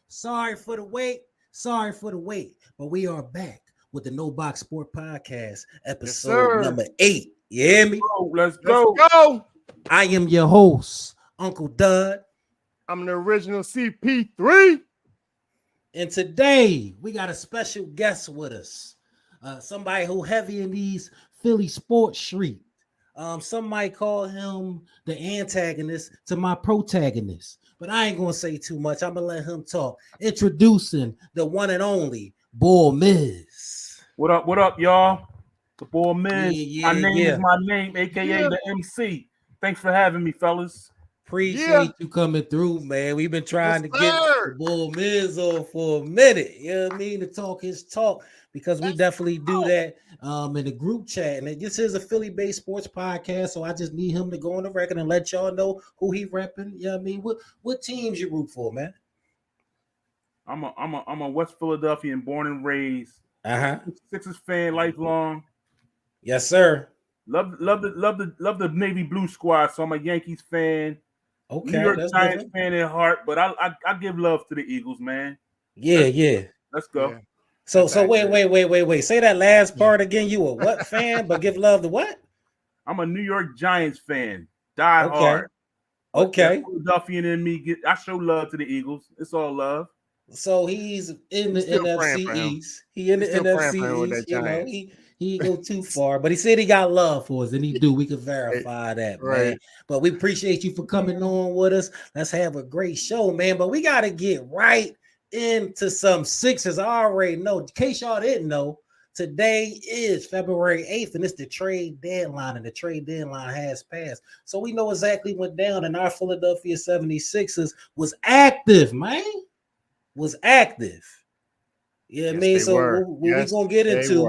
Sorry for the wait, but we are back with the No Box Sport Podcast, episode number 8. You hear me? Let's go. I am your host, Uncle Dud. I'm the original CP3. And today we got a special guest with us. Somebody who heavy in these Philly sports street. Some might call him the antagonist to my protagonist, but I ain't gonna say too much. I'm gonna let him talk. Introducing the one and only Boah Mizz. What up, y'all? The Boah Mizz. Yeah, my name is my name, aka the MC. Thanks for having me, fellas. Appreciate you coming through, man. We've been trying to get the Boah Mizz on for a minute. You know what I mean? To talk his talk, because we definitely do that in the group chat. And this is a Philly-based sports podcast, so I just need him to go on the record and let y'all know who he repping. You know what I mean? What teams you root for, man? I'm a West Philadelphian, born and raised. Sixers fan, lifelong. Yes, sir. Love the Navy Blue squad. So I'm a Yankees fan. Okay, New York Giants fan at heart, but I give love to the Eagles, man. Yeah. Let's go. Yeah. So wait. Say that last part again. You a what fan? But give love to what? I'm a New York Giants fan. Die hard. Okay. Philadelphian in me. I show love to the Eagles. It's all love. So he's in the NFC East. He in the NFC East. You know, he go too far, but he said he got love for us, and he do. We can verify that, man. But we appreciate you for coming on with us. Let's have a great show, man. But we got to get right into some Sixers. I already know. In case y'all didn't know, today is February 8th, and it's the trade deadline, and the trade deadline has passed. So we know exactly what went down, and our Philadelphia 76ers was active, man. Was active. Yeah, I mean, so what we gonna get into?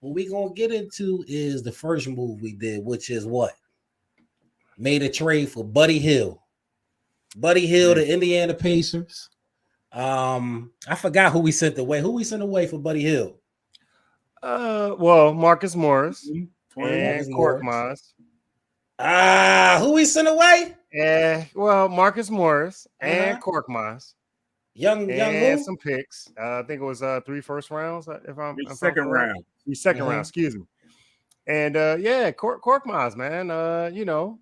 What we gonna get into is the first move we did, which is what? Made a trade for Buddy Hield. Buddy Hield, the Indiana Pacers. I forgot who we sent away. Who we sent away for Buddy Hield? Well, Marcus Morris and Korkmaz. Who we sent away? Marcus Morris and Korkmaz. Young some picks. I think it was 3 first rounds. If I'm second round. Second round, excuse me. And Korkmaz, man. You know,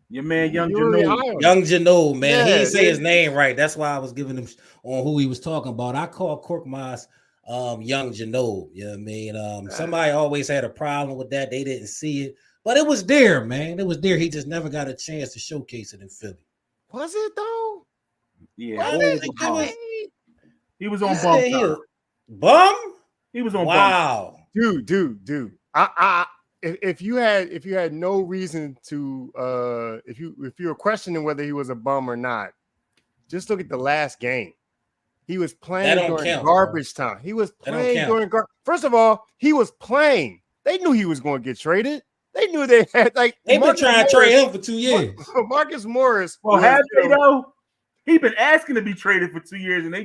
your man, Young Janot, man. He didn't say his name right. That's why I was giving him on who he was talking about. I call Korkmaz Young Janot. You know what I mean? Somebody always had a problem with that. They didn't see it, but it was there, man. It was there. He just never got a chance to showcase it in Philly. Was it though? Yeah, he was on bum. He was on wow, bum. Dude. If you had no reason to if you were questioning whether he was a bum or not, just look at the last game. He was playing during garbage time. He was playing during First of all, he was playing. They knew he was going to get traded. They knew they had they've been trying to trade him for 2 years. Marcus Morris. Well, have they though? He's been asking to be traded for 2 years, and they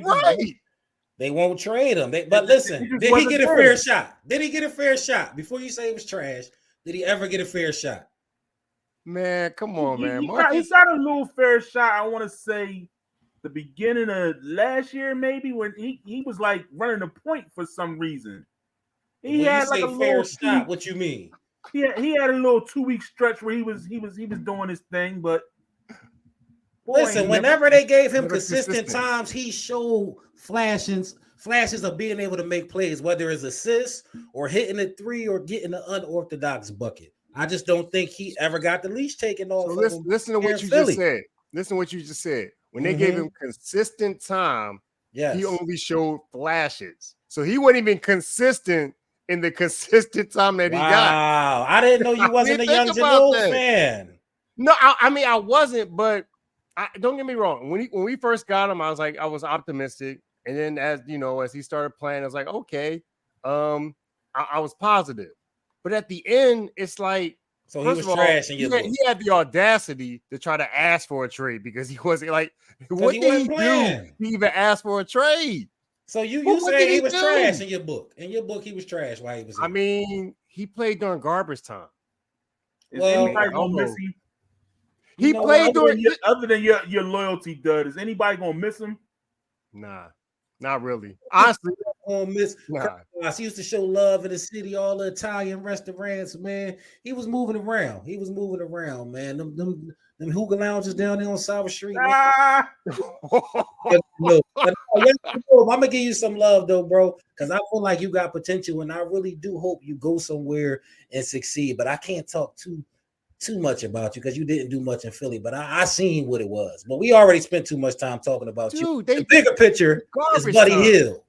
won't trade him. But listen, did he get a fair shot? Did he get a fair shot? Before you say it was trash, did he ever get a fair shot? Man, come on, man. He got a little fair shot. I want to say the beginning of last year, maybe, when he was like running a point for some reason. He had like a fair shot. What you mean? He had a little 2-week stretch where he was doing his thing, but. Listen, whenever they gave him consistent times, he showed flashes of being able to make plays, whether it's assists or hitting a 3 or getting an unorthodox bucket. I just don't think he ever got the leash taken off. So listen to what you just said. Listen to what you just said. When they gave him consistent time, he only showed flashes. So he wasn't even consistent in the consistent time that he got. Wow, I didn't know you wasn't a Young Janot fan. No, I mean I wasn't, but. Don't get me wrong. When we first got him, I was optimistic, and then as he started playing, I was like, okay, I was positive. But at the end, it's like, so he was trashing you. He had the audacity to try to ask for a trade because he wasn't like, what did he do to even ask for a trade? So you say he was trash in your book. In your book, he was trash while he was here. I mean, he played during garbage time. Is anybody gonna miss him? He played during other than your loyalty, Dud. Is anybody gonna miss him? Nah, not really. Honestly, gonna miss. He used to show love in the city, all the Italian restaurants, man. He was moving around. Man. Them hookah lounges down there on South Street. I'm gonna give you some love though, bro, because I feel like you got potential, and I really do hope you go somewhere and succeed. But I can't talk too much about you because you didn't do much in Philly. But I seen what it was. But we already spent too much time talking about you. The bigger picture is Buddy Hield.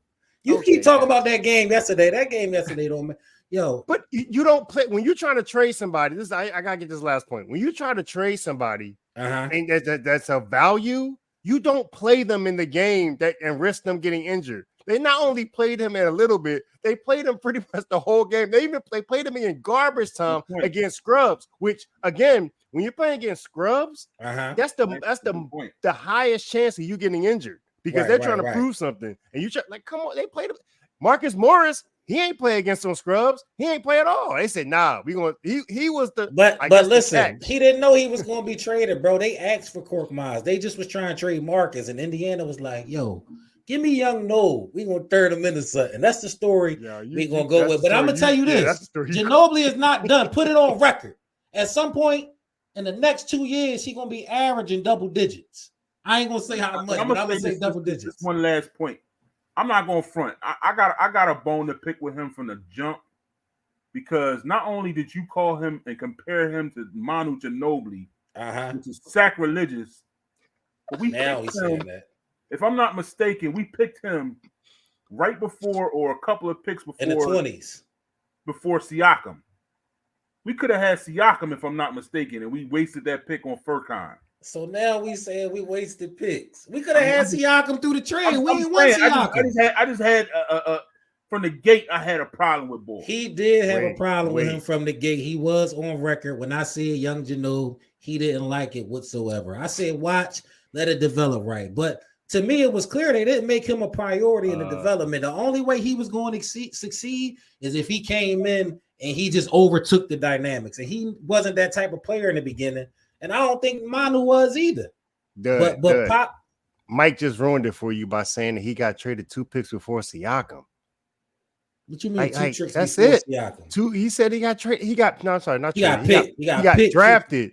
You keep talking about that game yesterday. Don't man. Yo, but you don't play when you're trying to trade somebody. I gotta get this last point. When you try to trade somebody, and that's a value, you don't play them in the game and risk them getting injured. They not only played him in a little bit, they played him pretty much the whole game. They played him in garbage time against scrubs. Which again, when you're playing against scrubs, that's the highest chance of you getting injured because they're trying to prove something. And you come on, they played him. Marcus Morris. He ain't play against some scrubs. He ain't play at all. They said, nah, we going to he was the but listen, he didn't know he was gonna be traded, bro. They asked for Korkmaz. They just was trying to trade Marcus, and Indiana was like, yo, give me young Noel. We gonna third him into something. That's the story we gonna go with. But I'm gonna tell you this: Ginobili is not done. Put it on record. At some point in the next 2 years, he gonna be averaging double digits. I ain't gonna say how much, but I'm gonna say double digits. One last point. I'm not going to front. I got a bone to pick with him from the jump because not only did you call him and compare him to Manu Ginobili, which is sacrilegious, but he's saying that. If I'm not mistaken, we picked him right before or a couple of picks before in the 20s before Siakam. We could have had Siakam if I'm not mistaken, and we wasted that pick on Furkan. So now we saying we wasted picks. We could have had Siakam through the trade. We ain't want Siakam. I just had from the gate. I had a problem with Boah. He did have a problem with him from the gate. He was on record when I said young Ginobili. He didn't like it whatsoever. I said, watch, let it develop right. But to me, it was clear they didn't make him a priority in the development. The only way he was going to succeed is if he came in and he just overtook the dynamics. And he wasn't that type of player in the beginning. And I don't think Manu was either. But Pop Mike just ruined it for you by saying that he got traded 2 picks before Siakam. What you mean 2 tricks that's before it. Siakam? He said he got traded. He got picked. He got drafted.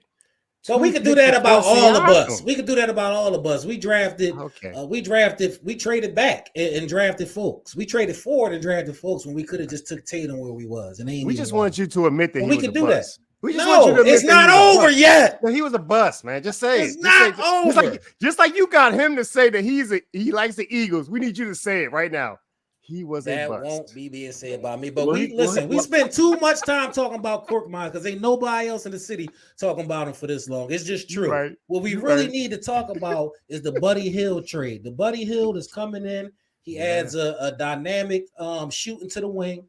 So we could do that about all of us. We could do that about all of us. We drafted. We traded back and drafted folks. We traded forward and drafted folks when we could have just took Tatum where we was. And we just wanted you to admit that we could do that. It's not over yet. He was a bust, man. Just say it's not over. Just like you got him to say that he likes the Eagles. We need you to say it right now. He was a bust. That won't be being said about me. But we spent too much time talking about Korkmaz because ain't nobody else in the city talking about him for this long. It's just true. Right. What we really need to talk about is the Buddy Hield trade. The Buddy Hield is coming in. He adds a dynamic shooting to the wing.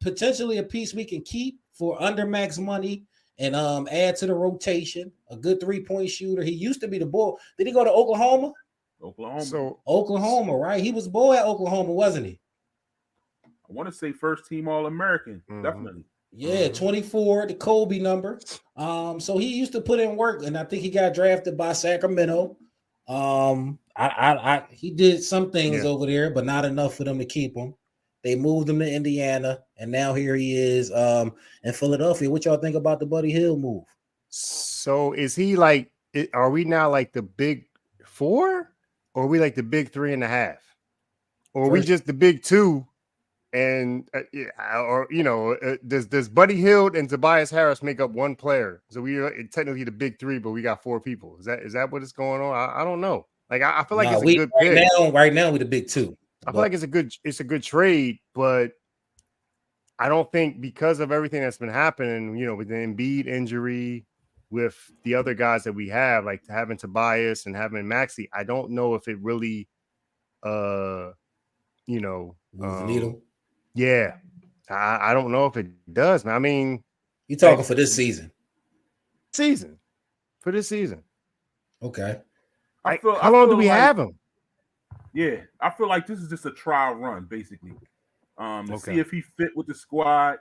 Potentially a piece we can keep for under max money and add to the rotation. A good 3-point shooter. He used to be the ball. Did he go to Oklahoma? Oklahoma, right? He was Boah at Oklahoma, wasn't he? I want to say first team All-American, definitely. Yeah, 24, the Kobe number. So he used to put in work, and I think he got drafted by Sacramento. He did some things over there, but not enough for them to keep him. They moved him to Indiana, and now here he is in Philadelphia. What y'all think about the Buddy Hield move? So is he like? Are we now like the big 4, or are we like the big 3.5, or are we just the big 2? And does Buddy Hield and Tobias Harris make up one player? So we are technically the big 3, but we got 4 people. Is that what is going on? I don't know. Like I feel like it's a good pick. Right now we're the big 2. I feel like it's a good trade, but I don't think because of everything that's been happening, with the Embiid injury, with the other guys that we have, like having Tobias and having Maxey, I don't know if it really, needle. Yeah, I don't know if it does, man. I mean, you talking for this season? For this season. Okay. How long do we have him? Yeah, I feel like this is just a trial run, basically. To see if he fit with the squad.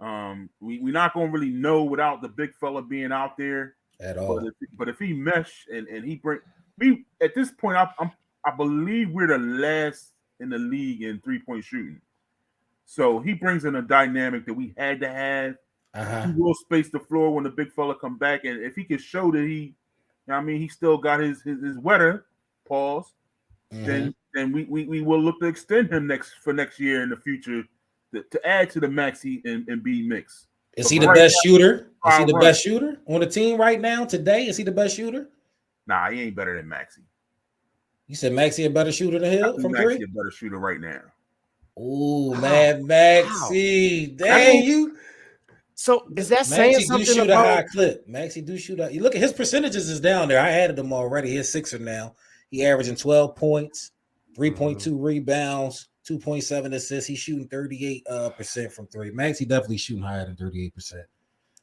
We're not going to really know without the big fella being out there. at all. But if he mesh and he bring me at this point, I believe we're the last in the league in 3-point shooting. So he brings in a dynamic that we had to have. He will space the floor when the big fella come back, and if he can show that he still got his wetter pause, then we will look to extend him next year in the future to add to the Maxey and Embiid mix. Is he the best shooter? Is he the best shooter on the team right now today? Is he the best shooter? Nah, he ain't better than Maxey. You said Maxey a better shooter than Hield from Maxey a better shooter right now. Oh man, Maxey, dang you. So is that saying Maxey something do shoot about a high clip? Maxey do shoot a. You look at his percentages is down there. I added them already. He's Sixer now. He averaging 12 points, 3.2 rebounds, 2.7 assists. He's shooting 38% from three. Maxey definitely shooting higher than 38%.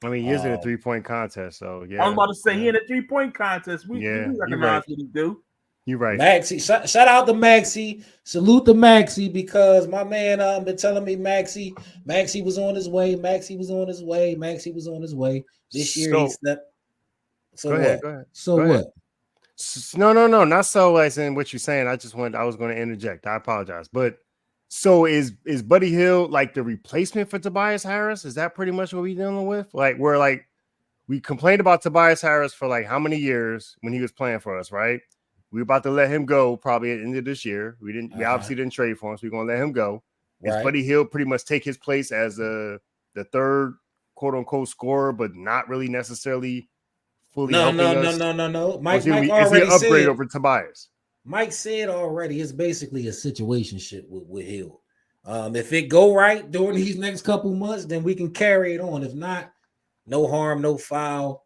I mean, he is in a 3-point contest, so yeah. I was about to say he in a 3-point contest. We recognize what he do. You're right. Maxey, shout out to Maxey. Salute to Maxey because my man been telling me Maxey was on his way. Maxey was on his way. This year he stepped. So go what? ahead. So go what? ahead. No, not so as in what you're saying. I was going to interject. I apologize. But so is Buddy Hield like the replacement for Tobias Harris? Is that pretty much what we're dealing with? Like we complained about Tobias Harris for like how many years when he was playing for us, right? We're about to let him go probably at the end of this year. We obviously didn't trade for him, so we're gonna let him go. Right. Is Buddy Hield pretty much take his place as the third quote unquote scorer, but not really necessarily fully helping us? No. Mike is he already an upgrade said, over Tobias? Mike said already it's basically a situationship with Hield. If it go right during these next couple months, then we can carry it on. If not, no harm, no foul.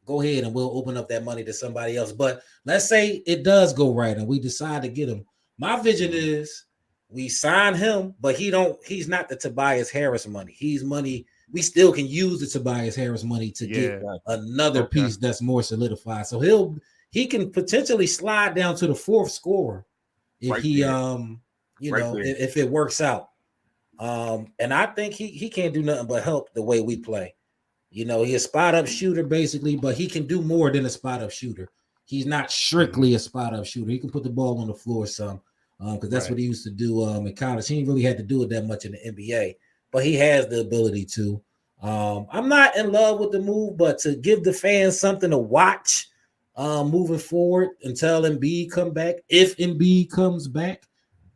Go ahead and we'll open up that money to somebody else. But let's say it does go right and we decide to get him. My vision is we sign him, but he's not the Tobias Harris money. He's money. We still can use the Tobias Harris money to get another piece that's more solidified. So he can potentially slide down to the fourth scorer if if it works out. And I think he can't do nothing but help the way we play. He's a spot-up shooter, basically, but he can do more than a spot-up shooter. He's not strictly a spot-up shooter. He can put the ball on the floor some because that's what he used to do in college. He didn't really have to do it that much in the NBA, but he has the ability to. I'm not in love with the move, but to give the fans something to watch moving forward until Embiid come back, if Embiid comes back,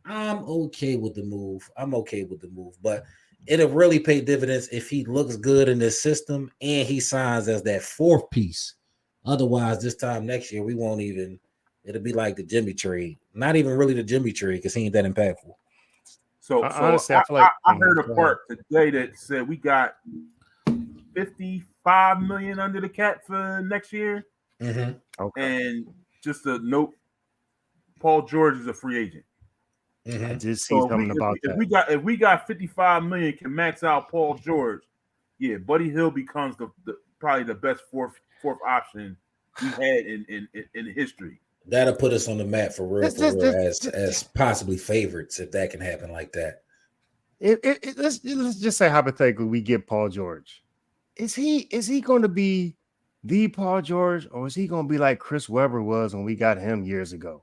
I'm okay with the move. But it'll really pay dividends if he looks good in this system and he signs as that fourth piece. Otherwise, this time next year, we won't even. It'll be like the Jimmy trade. Not even really the Jimmy trade because he ain't that impactful. So honestly, I feel like I heard a part today that said we got $55 million under the cap for next year. Mm-hmm. Okay. And just a note, Paul George is a free agent. Mm-hmm. I did see something about that. If we got $55 million can max out Paul George, Buddy Hield becomes the probably the best fourth option we had in history. That'll put us on the map for real as possibly favorites if that can happen like that. Let's just say hypothetically we get Paul George. Is he going to be the Paul George, or is he going to be like Chris Webber was when we got him years ago?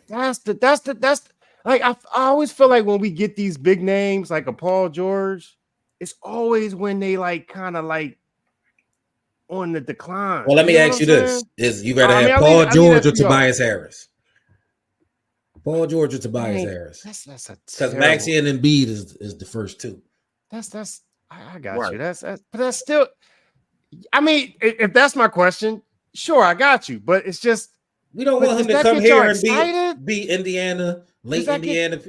That's the like I always feel like when we get these big names like a Paul George, it's always when they like kind of like on the decline. Well, let me ask you this: is you got to have Paul George or Tobias Harris? Paul George or Tobias Harris? That's because Maxey and Embiid is the first two. I got you. But that's still. I mean, if that's my question, sure, I got you. But it's just we don't want him to come here and beat Indiana, late Indiana.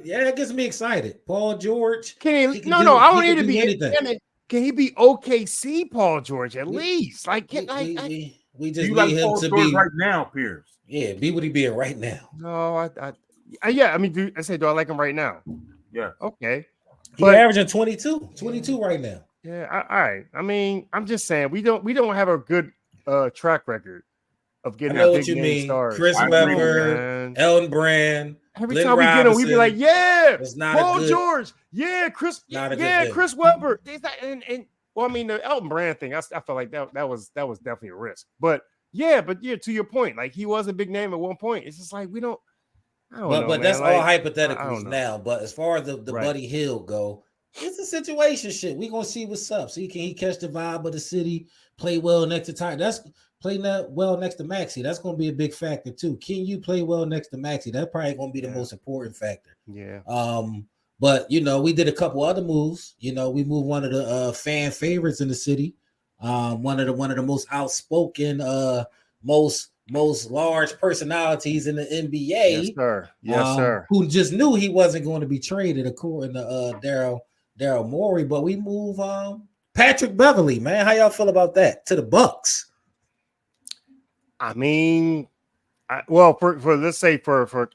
Yeah, that gets me excited. Paul George. I don't need to be anything. Can he be OKC Paul George at least? Like, we just you need like him Paul to George be right now, Pierce. Yeah, be what he being right now. No, I mean, do I like him right now? Yeah. Okay. He's averaging 22 right now. Yeah. All right. I mean, I'm just saying we don't have a good track record of getting a big name stars. Chris Webber, Elton Brand. Every Glenn time we get him, we be like, yeah, it's not Paul George, yeah, Chris Webber. And Well, I mean, the Elton Brand thing, I felt like that was definitely a risk. But yeah, to your point, like he was a big name at one point. It's just like I don't know, but man. that's like, all hypotheticals now. But as far as the Buddy Hield go, it's a situation shit. We gonna see what's up. See, can he catch the vibe of the city? Play well next to Ty. That's playing that well next to Maxey. That's gonna be a big factor too. Can you play well next to Maxey? That's probably gonna be the most important factor. Yeah. But we did a couple other moves. We moved one of the fan favorites in the city. One of the most outspoken, most large personalities in the NBA. Yes, sir. Who just knew he wasn't going to be traded, according to Daryl Morey. But we move Patrick Beverley, man. How y'all feel about that? To the Bucks. I mean, for let's say for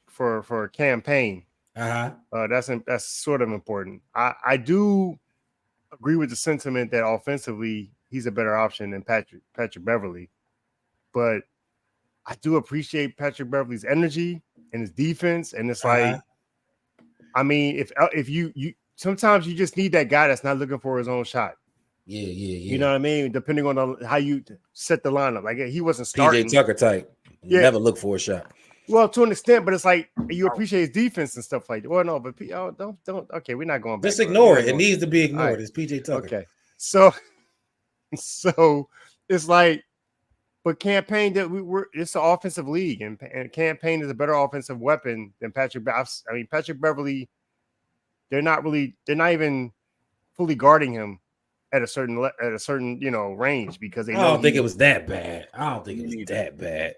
a campaign. That's sort of important. I do agree with the sentiment that offensively he's a better option than Patrick Beverley, but I do appreciate Patrick Beverley's energy and his defense. And it's like, I mean, if you sometimes you just need that guy that's not looking for his own shot. Yeah. You know what I mean? Depending on how you set the lineup, like he wasn't starting. PJ Tucker type. Never look for a shot. Well, to an extent, but it's like you appreciate his defense and stuff like that. Well, no, but don't. Okay, we're not going back. Just ignore it. It needs to be ignored. Right. It's PJ Tucker. Okay, so it's like, but campaign that it's an offensive league, and campaign is a better offensive weapon than Patrick. I mean, Patrick Beverley, they're not even fully guarding him at a certain range because they. I don't think it was that bad.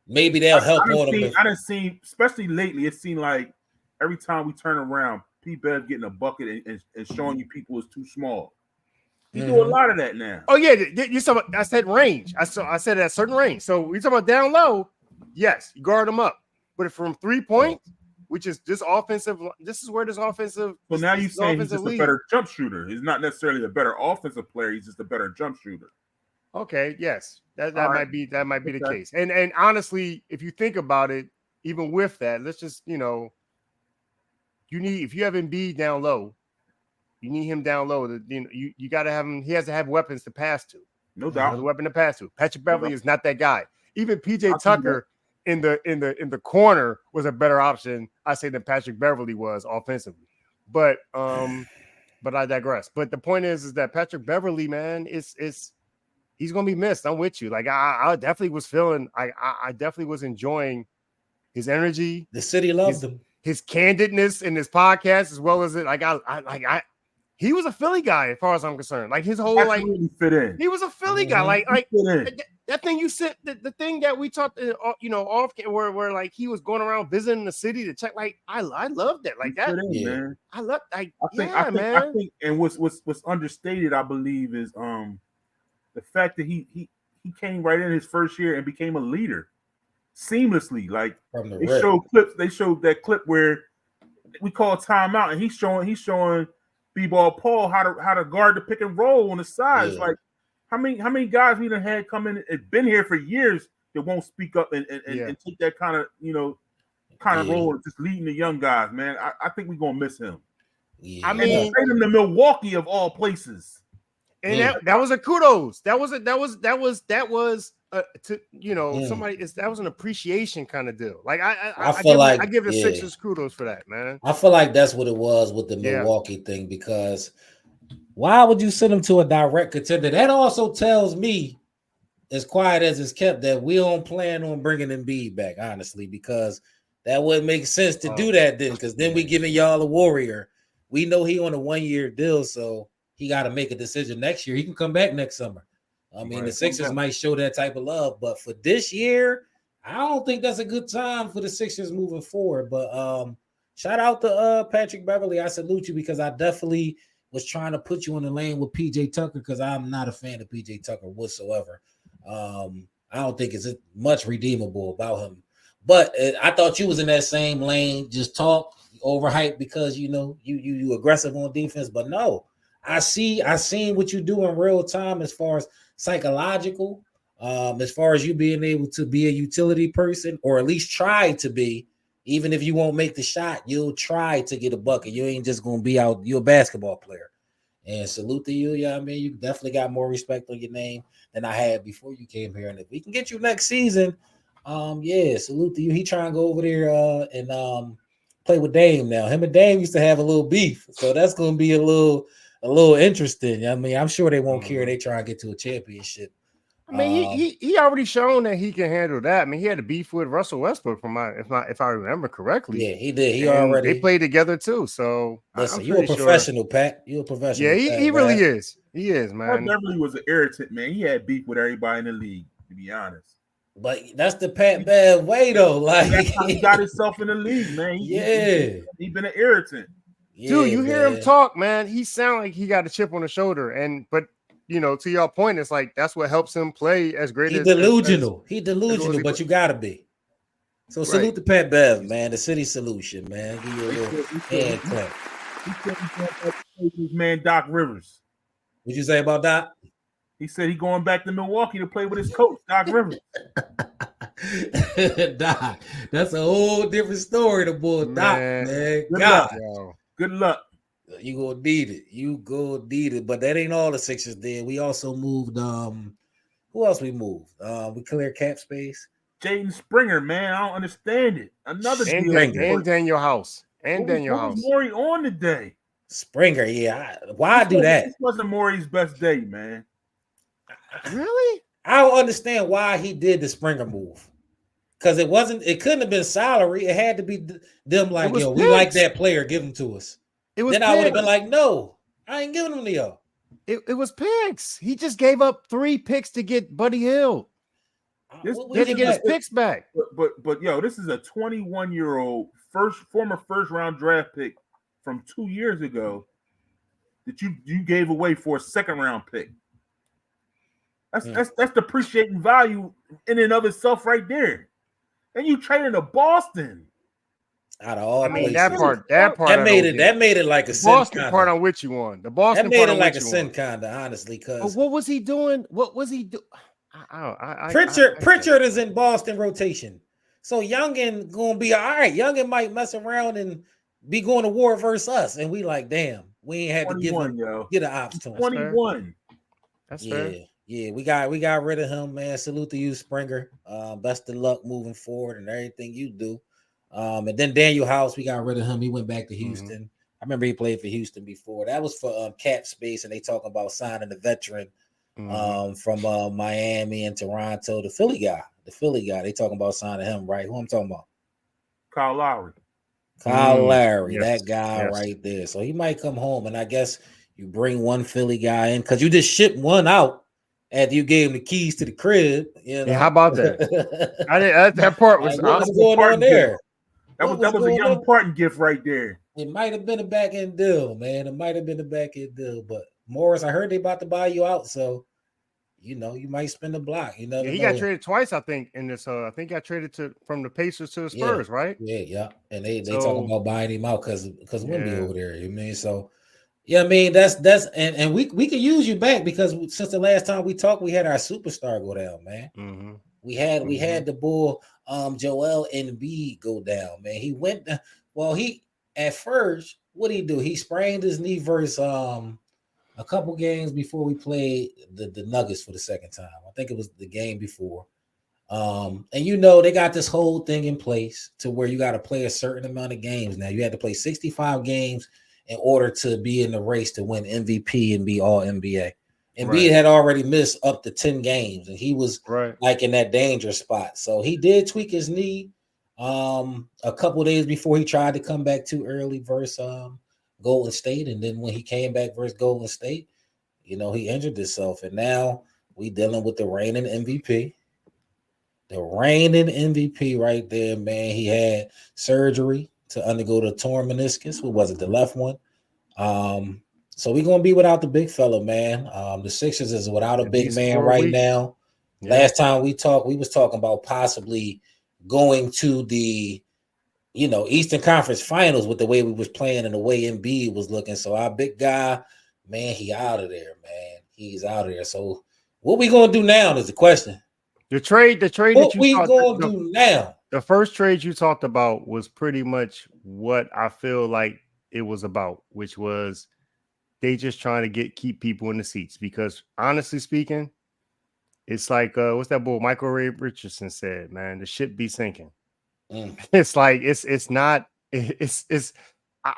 Maybe they'll help on him. I done seen, especially lately, it seemed like every time we turn around, P-Bev getting a bucket and showing you people is too small. You do a lot of that now. Oh, yeah. You saw I said range. I said at a certain range. So we talking about down low, yes, you guard them up. But from 3 point, which is this offensive, this is where this offensive. So now you're saying he's just a better jump shooter. He's not necessarily a better offensive player. He's just a better jump shooter. Okay, yes, that might be the case. And honestly, if you think about it, even with that, let's just if you have Embiid down low, you need him down low. You got to have him. He has to have weapons to pass to. No doubt, a weapon to pass to. Patrick Beverley is not that guy. Even PJ Tucker in the corner was a better option, I say, than Patrick Beverley was offensively. But I digress. But the point is that Patrick Beverley, man, he's gonna be missed. I'm with you. Like I definitely was feeling. I definitely was enjoying his energy. The city loved him. His candidness in his podcast, as well as it. He was a Philly guy as far as I'm concerned. Like his whole really fit in. He was a Philly guy. Like that thing you said. The thing that we talked, off where like he was going around visiting the city to check. Like I loved that. Like that. Man. I love. I think, and what's understated, I believe, is the fact that he came right in his first year and became a leader seamlessly. Like they showed that clip where we call timeout, and he's showing B-ball Paul how to guard the pick and roll on the sides. Yeah. Like how many guys we done had come in and been here for years that won't speak up and take that kind of role, just leading the young guys. Man, I think we're gonna miss him. Yeah. I mean, trade him to Milwaukee of all places. And that was a kudos. That was somebody. That was an appreciation kind of deal. Like I give the Sixers kudos for that, man. I feel like that's what it was with the Milwaukee thing, because why would you send him to a direct contender? That also tells me, as quiet as it's kept, that we don't plan on bringing Embiid back, honestly, because that wouldn't make sense to do that then, because then we giving y'all a Warrior. We know he on a 1-year deal, so he got to make a decision next year. He can come back next summer. I mean, the Sixers might show that type of love, but for this year, I don't think that's a good time for the Sixers moving forward. But shout out to Patrick Beverley. I salute you, because I definitely was trying to put you in the lane with PJ Tucker, because I'm not a fan of PJ Tucker whatsoever. I don't think it's much redeemable about him. But I thought you was in that same lane, just talk, overhyped because you aggressive on defense. But no. I seen what you do in real time as far as psychological, as far as you being able to be a utility person, or at least try to be. Even if you won't make the shot, you'll try to get a bucket. You ain't just gonna be out. You're a basketball player, And salute to you. Yeah, I mean, you definitely got more respect on your name than I had before you came here. And if we can get you next season, yeah, salute to you. He trying to go over there and play with Dame now. Him and Dame used to have a little beef, so that's going to be a little interesting. I mean, I'm sure they won't care. They try to get to a championship. I mean, he already shown that he can handle that. I mean, he had a beef with Russell Westbrook, if I remember correctly. Yeah, he did. They played together too. So listen, you're a professional, Pat. You're a professional. Yeah, he really is. He is, man. Pat Beverly was an irritant, man. He had beef with everybody in the league, to be honest. But that's the Pat Bev way, though. Like that's how he got himself in the league, man. He been an irritant. Yeah, dude, you hear him talk, man. He sound like he got a chip on the shoulder, but you know, to your point, it's like that's what helps him play as great as delusional. He's delusional, but you gotta be. So salute to Pat Bev, man. The city solution, man. Give you a little hand clap. His man Doc Rivers. What'd you say about Doc? He said he's going back to Milwaukee to play with his coach, Doc Rivers. Doc, that's a whole different story. The boy, Doc, man. Good luck. You gonna need it. But that ain't all the Sixers did. We also moved. Who else we moved? We cleared cap space. Jaden Springer, man. I don't understand it. Another deal. And Daniel House. What was Morey on today? Springer, yeah. Why do that? This wasn't Morey's best day, man. Really? I don't understand why he did the Springer move. Because it couldn't have been salary. It had to be them like, yo, we like that player, give him to us. Then I would have been like, no, I ain't giving him to y'all. It was picks. He just gave up 3 picks to get Buddy Hield. He had to get his picks back. But yo, this is a 21-year-old former first round draft pick from 2 years ago that you gave away for a second round pick. That's depreciating value in and of itself right there. And you traded to Boston. Out of all places. That part that made it like a sin. Boston part on which you won. The Boston that made part it like a sin, kinda, honestly. Because what was he doing? What was he doing? Pritchard is in Boston rotation, so Youngin gonna be all right. Youngin might mess around and be going to war versus us, and we like, damn, we ain't had to get an ops to him. 21. That's fair. Yeah, we got rid of him, man. Salute to you, Springer. Best of luck moving forward and everything you do. And then Daniel House, we got rid of him. He went back to Houston. Mm-hmm. I remember he played for Houston before. That was for cap space, and they talking about signing a veteran from Miami and Toronto. The Philly guy. They talking about signing him, right? Who I'm talking about? Kyle Lowry. That guy right there. So he might come home, and I guess you bring one Philly guy in because you just shipped one out after you gave him the keys to the crib. You know? Yeah, how about that? That part was what's going on there. That was a young parting gift right there. It might have been a back end deal, man. But Morris, I heard they about to buy you out, so you might spend a block. You know, he got traded twice, I think. In this, I think got traded from the Pacers to the Spurs, right? Yeah. And they talking about buying him out because Wemby over there. You mean so? Yeah, I mean that's and we can use you back because since the last time we talked, we had our superstar go down, man. Mm-hmm. We had the bull Joel Embiid go down, man. He went he at first, what did he do? He sprained his knee versus a couple games before we played the Nuggets for the second time. I think it was the game before. And they got this whole thing in place to where you got to play a certain amount of games. Now you had to play 65 games in order to be in the race to win MVP and be all NBA. Embiid had already missed up to 10 games, and he was like in that danger spot. So he did tweak his knee a couple of days before he tried to come back too early versus Golden State. And then when he came back versus Golden State, he injured himself. And now we dealing with the reigning MVP. The reigning MVP right there, man. He had surgery to undergo the torn meniscus. What was it? The left one. So we're going to be without the big fella, man. The Sixers is without a big man right now. Yeah. Last time we talked, we was talking about possibly going to the, Eastern Conference Finals with the way we was playing and the way Embiid was looking. So our big guy, man, he out of there, man. He's out of there. So what we going to do now is the question. The trade what we going to do now? The first trade you talked about was pretty much what I feel like it was about, which was they just trying to keep people in the seats because honestly speaking, it's like what's that boy Michael Ray Richardson said, man, the ship be sinking. It's like it's not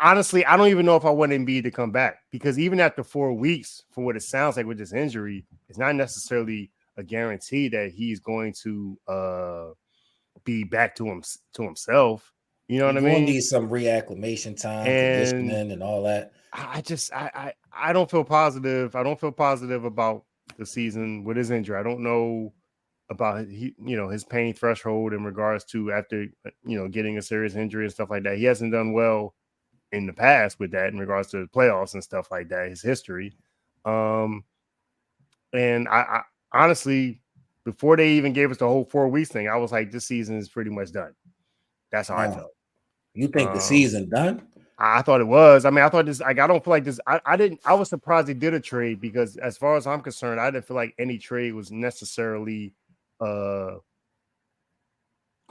honestly, I don't even know if I want Embiid to come back because even after 4 weeks, from what it sounds like with this injury, it's not necessarily a guarantee that he's going to be back to himself. You know what I mean? Need some reacclimation time, conditioning, and all that. I don't feel positive. I don't feel positive about the season with his injury. I don't know about his pain threshold in regards to after getting a serious injury and stuff like that. He hasn't done well in the past with that in regards to the playoffs and stuff like that, his history. And I honestly, before they even gave us the whole 4 weeks thing, I was like, this season is pretty much done. That's how I felt. You think the season done? I thought it was. I mean, I thought this, like, I don't feel like this. I was surprised they did a trade because as far as I'm concerned, I didn't feel like any trade was necessarily going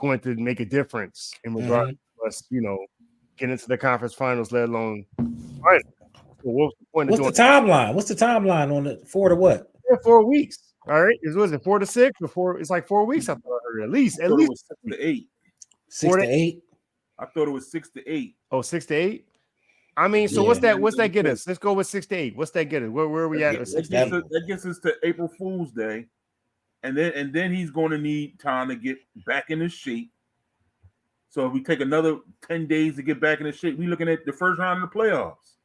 to make a difference in regards to us, get into the conference finals, let alone. Right. So what's the timeline? What's the timeline on it? 4 to what? Yeah, 4 weeks. All right. Was it 4 to 6 before? It's like 4 weeks. I thought I heard at least. It was 6 to 8. 6 to 8. I thought it was 6 to 8. Oh, 6 to 8. I mean, so what's that? What's that get us? Let's go with 6 to 8. What's that get us? Where are we at? That gets us to April Fool's Day, and then he's going to need time to get back in his shape. So if we take another 10 days to get back in his shape, we're looking at the first round of the playoffs.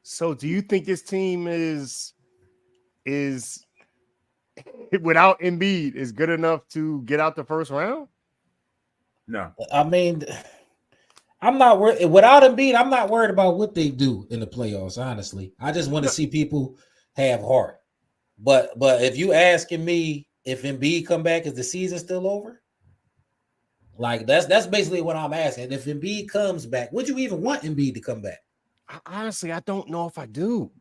So do you think this team is without Embiid is good enough to get out the first round? No. I mean, I'm not worried. Without Embiid, I'm not worried about what they do in the playoffs, honestly. I just want to see people have heart. But if you asking me if Embiid come back, is the season still over? Like, that's basically what I'm asking. If Embiid comes back, would you even want Embiid to come back? Honestly, I don't know if I do.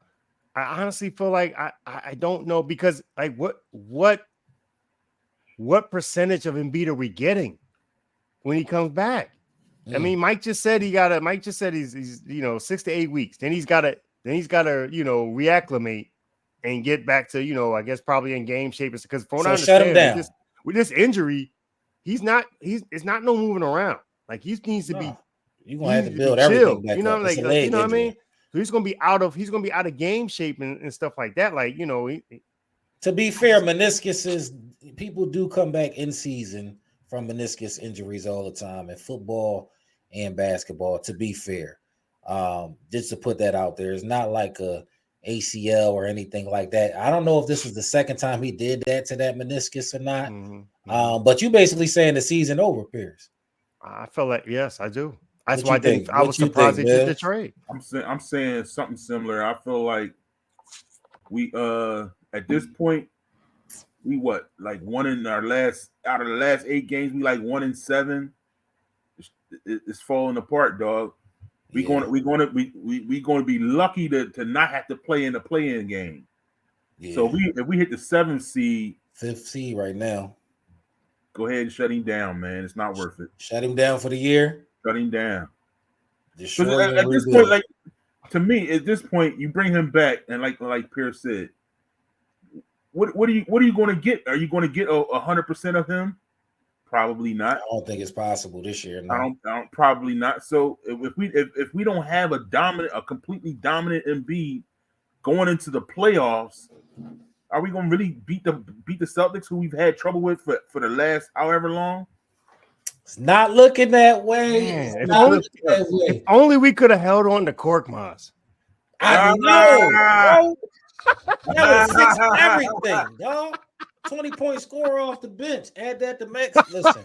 I honestly feel like I don't know because like what percentage of Embiid are we getting when he comes back? I mean, Mike just said he's 6 to 8 weeks. Then he's gotta reacclimate and get back to I guess probably in game shape. Because for what I understand, shut him down. With this injury, it's not no moving around. Like he needs to be. You're gonna have to build everything back up. Like you know what I mean? So he's gonna be out of game shape and stuff like that. Like, to be fair, meniscuses, people do come back in season from meniscus injuries all the time in football and basketball, to be fair. Just to put that out there, it's not like a ACL or anything like that. I don't know if this was the second time he did that to that meniscus or not. But you basically saying the season over, Pierce. I feel like, yes, I do. That's why I was surprised they did the trade. I'm saying something similar. I feel like we at this point, we one in our last out of the last 8 games, we 1-7. It's falling apart, dog. We're going to be lucky to not have to play in the play-in game. Yeah. So if we hit the 7th seed, 5th seed right now, go ahead and shut him down, man. It's not worth it. Shut him down for the year. Shut him down. At this point, to me, at this point, you bring him back, and like Pierce said, what are you going to get? Are you going to get 100% of him? Probably not. I don't think it's possible this year. No. I don't probably not. So if we don't have a completely dominant Embiid going into the playoffs, are we going to really beat the Celtics, who we've had trouble with for the last however long? It's not looking that way. Man, if only we could have held on to Korkmaz. I know, bro. That would fix everything, dog. 20-point score off the bench. Add that to Max. Listen,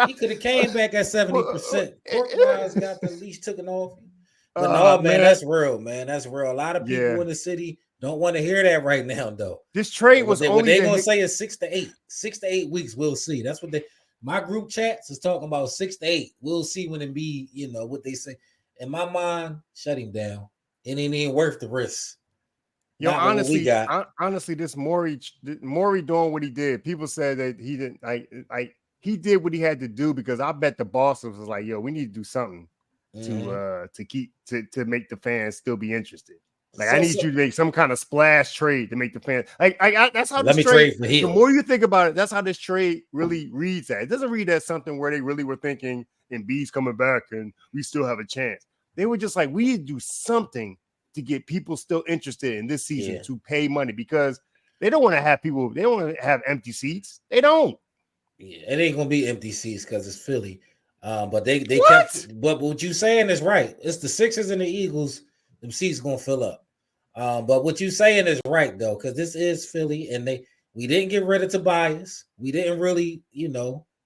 he could have came back at 70%. Korkmaz got the leash taken off. But no, man, that's real, man. That's real. A lot of people in the city don't want to hear that right now, though. This trade was what they're going to say is 6 to 8. 6 to 8 weeks. We'll see. That's what my group chats is talking about. 6 to 8. We'll see when it be, what they say. In my mind, shut him down. It ain't worth the risk. Yo, honestly, this Moore doing what he did. People said that he didn't like he did what he had to do because I bet the boss was like, yo, we need to do something to make the fans still be interested. Like, I need you to make some kind of splash trade to make the fans. Like, that's how let me trade for Hield. The more you think about it, that's how this trade really reads at. It doesn't read as something where they really were thinking Embiid's coming back and we still have a chance. They were just like, we need to do something to get people still interested in this season to pay money, because they don't want to have people. They don't want to have empty seats. They don't. Yeah, it ain't gonna be empty seats because it's Philly. But they kept. But what you saying is right. It's the Sixers and the Eagles. Them seats gonna fill up. But what you saying is right though, because this is Philly, and we didn't get rid of Tobias. We didn't really,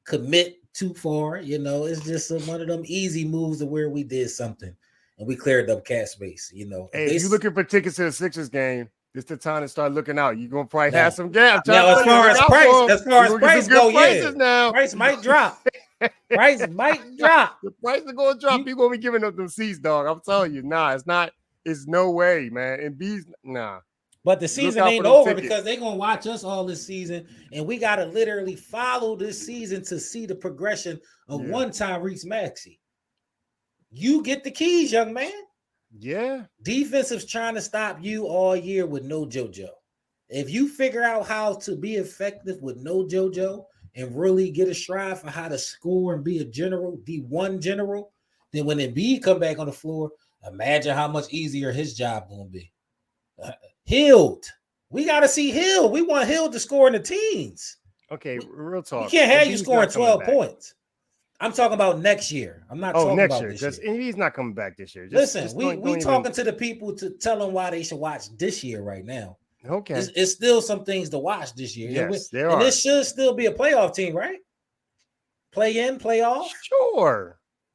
commit too far. It's just one of them easy moves to where we did something. And we cleared up cap space, Hey, if you're looking for tickets to the Sixers game, this is the time to start looking out. You're gonna probably have some gaps. Now, as far as price go, now. Price might drop. Price might drop. The price is gonna drop. You're gonna be giving up them seats, dog. I'm telling you, it's not. It's no way, man. And B's But the season ain't over because they're gonna watch us all this season, and we gotta literally follow this season to see the progression of one Tyrese Maxey. You get the keys, young man. Yeah. Defensive's trying to stop you all year with no JoJo. If you figure out how to be effective with no JoJo and really get a stride for how to score and be a general, D1 general, then when Embiid come back on the floor, imagine how much easier his job gonna be. Hield. We got to see Hield. We want Hield to score in the teens. Okay, real talk. We can't have you scoring 12 points. I'm talking about next year. I'm not talking about this year. And he's not coming back this year. Listen, we talking to the people to tell them why they should watch this year right now. Okay. It's still some things to watch this year. Yes, there and are. This should still be a playoff team, right? Play in, playoff?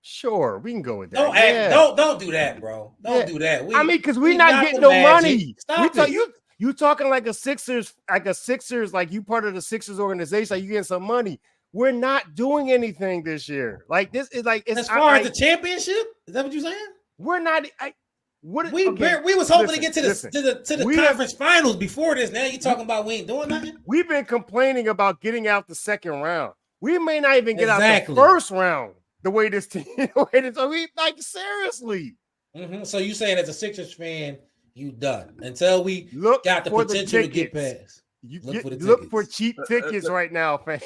Sure. We can go with that. Don't do that, bro. Don't do that. Because we're not getting no money. You talking like a Sixers, like you part of the Sixers organization, like you getting some money. We're not doing anything this year. Like this is like as far as the championship. Is that what you're saying? We're not. We was hoping to get to the conference finals before this. Now you talking about we ain't doing nothing. We've been complaining about getting out the second round. We may not even get out the first round. The way this team, seriously. Mm-hmm. So you saying as a Sixers fan, you done until we got the potential to get past. Look for cheap tickets right now, fam.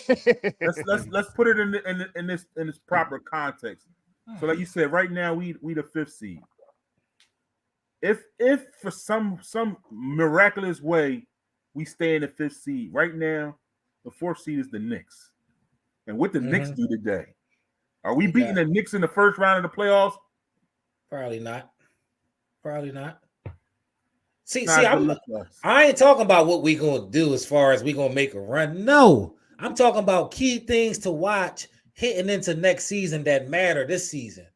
let's put it in this proper context. So, like you said, right now we the 5th seed. If for some miraculous way we stay in the 5th seed, right now the 4th seed is the Knicks. And what the Knicks do today? Are we beating the Knicks in the first round of the playoffs? Probably not. See, I ain't talking about what we gonna do as far as we gonna make a run. No, I'm talking about key things to watch hitting into next season that matter this season.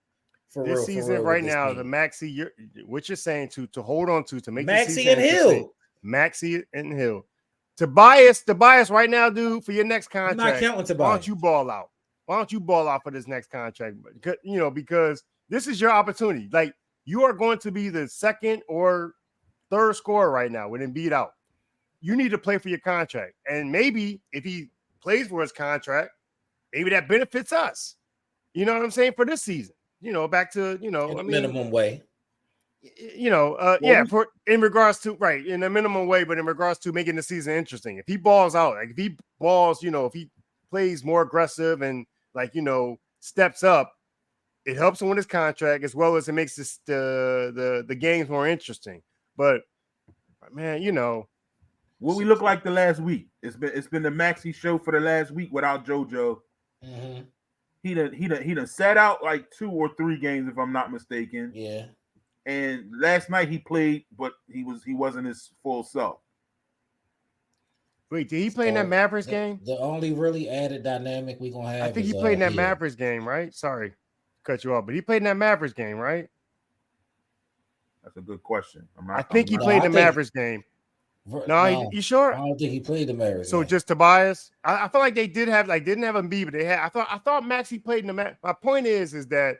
This season right now, the Maxey, what you're saying to hold on to make Maxey and Hield. Maxey and Hield. Tobias right now, dude, for your next contract. I'm not counting Tobias. Why don't you ball out? Why don't you ball out for this next contract? Because this is your opportunity. Like, you are going to be the second or third scorer right now with Embiid out. You need to play for your contract. And maybe if he plays for his contract, maybe that benefits us. You know what I'm saying? For this season. Back to, minimum way. In regards to, right, in a minimum way, but in regards to making the season interesting. If he balls out, like if he balls, if he plays more aggressive and steps up, it helps him with his contract as well as it makes the games more interesting. But man, what we look like the last week. It's been the Maxey show for the last week without JoJo. Mm-hmm. He done sat out like 2 or 3 games if I'm not mistaken. Yeah. And last night he played, but he wasn't his full self. Wait, did he play in that Mavericks game? The only really added dynamic we gonna have. I think he played in that Mavericks game, right? Sorry, cut you off, but he played in that Mavericks game, right? That's a good question. I think he played in the Mavericks game. No, you sure? I don't think he played the Mavericks. So just Tobias. I feel like they didn't have Embiid, but they had. I thought Maxey played in the Mavericks. My point is that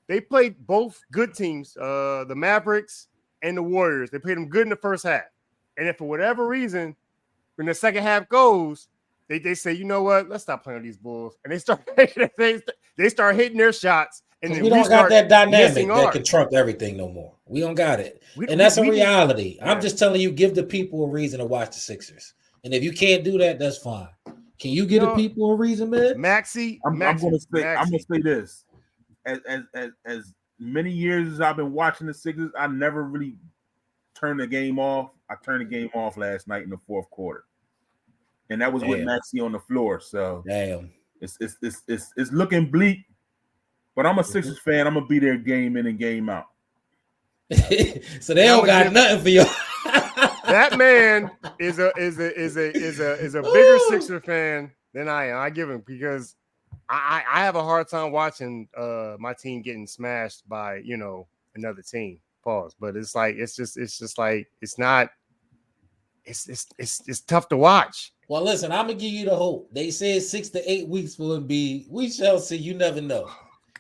they played both good teams, the Mavericks and the Warriors. They played them good in the first half, and if for whatever reason, when the second half goes, they say, you know what? Let's stop playing with these Bulls, and they start hitting their shots, And we don't got that dynamic that can trump everything no more. We don't got it. And that's a reality. I'm just telling you, give the people a reason to watch the Sixers. And if you can't do that, that's fine. Can you give the people a reason, man? Maxey, I'm gonna say this. As many years as I've been watching the Sixers, I never really turned the game off. I turned the game off last night in the fourth quarter. And that was with Maxey on the floor. So it's looking bleak. But I'm a Sixers fan. I'm gonna be there game in and game out. So they don't got nothing for you. That man is a bigger Sixer fan than I am. I give him because I have a hard time watching my team getting smashed by another team. Pause. But it's tough to watch. Well, listen, I'm gonna give you the hope. They said 6 to 8 weeks for Embiid. We shall see. You never know.